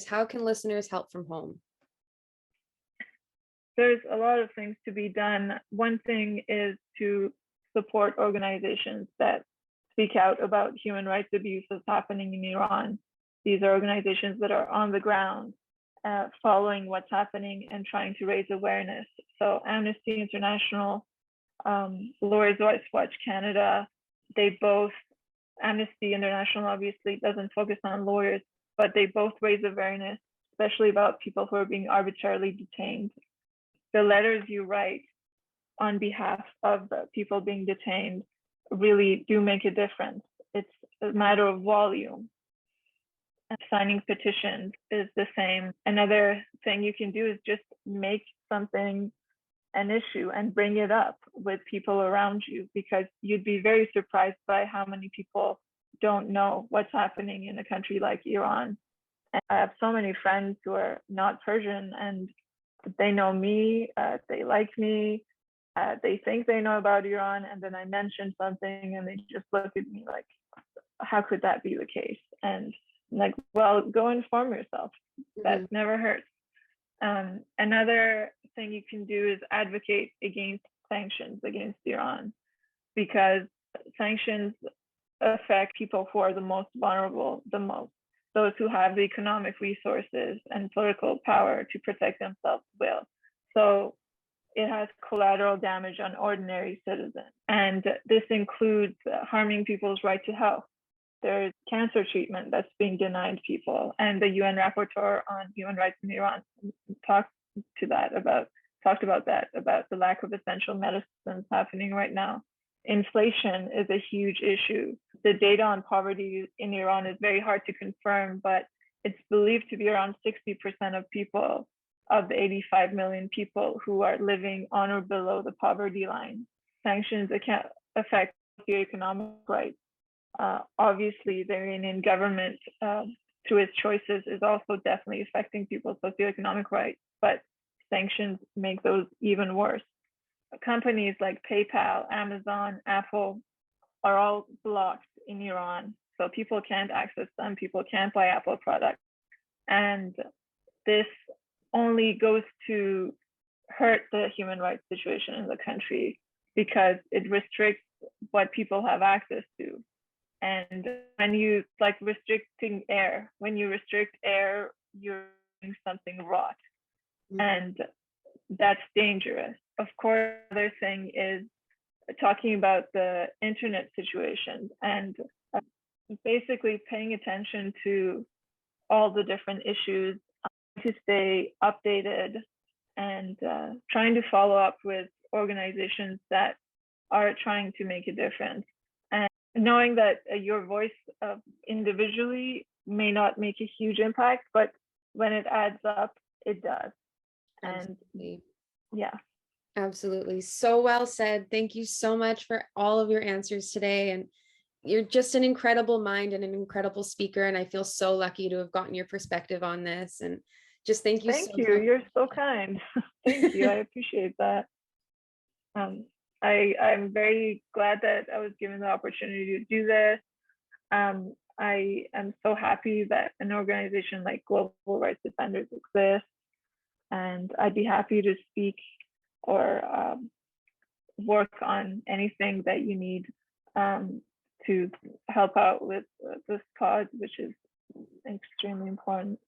How can listeners help from home? There's a lot of things to be done. One thing is to support organizations that speak out about human rights abuses happening in Iran. These are organizations that are on the ground, following what's happening and trying to raise awareness. So Amnesty International, Lawyers' Rights Watch Canada, Amnesty International obviously doesn't focus on lawyers, but they both raise awareness, especially about people who are being arbitrarily detained. The letters you write on behalf of the people being detained really do make a difference. It's a matter of volume. And signing petitions is the same. Another thing you can do is just make something an issue and bring it up with people around you, because you'd be very surprised by how many people don't know what's happening in a country like Iran. And I have so many friends who are not Persian, and they know me, they like me, they think they know about Iran, and then I mention something and they just look at me like, how could that be the case? And like, well, go inform yourself. That never hurts. Another thing you can do is advocate against sanctions against Iran, because sanctions affect people who are the most vulnerable the most. Those who have the economic resources and political power to protect themselves will. So it has collateral damage on ordinary citizens. And this includes harming people's right to health. There's cancer treatment that's being denied people. And the UN rapporteur on human rights in Iran talked about the lack of essential medicines happening right now. Inflation is a huge issue. The data on poverty in Iran is very hard to confirm, but it's believed to be around 60% of people, of the 85 million people who are living on or below the poverty line. Sanctions affect socioeconomic rights. Obviously, the Iranian government, through its choices, is also definitely affecting people's socioeconomic rights, but sanctions make those even worse. Companies like PayPal, Amazon, Apple are all blocked in Iran. So people can't access them, people can't buy Apple products. And this only goes to hurt the human rights situation in the country, because it restricts what people have access to. And when you restricting air, when you restrict air, you're doing something rot. And that's dangerous. Of course, another thing is talking about the internet situation and basically paying attention to all the different issues, to stay updated, and trying to follow up with organizations that are trying to make a difference. And knowing that your voice individually may not make a huge impact, but when it adds up, it does. Absolutely. And yeah. Absolutely. So well said. Thank you so much for all of your answers today. And you're just an incredible mind and an incredible speaker. And I feel so lucky to have gotten your perspective on this. And just thank you. Thank you. You're so kind. Thank you. I appreciate that. I'm very glad that I was given the opportunity to do this. I am so happy that an organization like Global Rights Defenders exists. And I'd be happy to speak or work on anything that you need to help out with this cause, which is extremely important.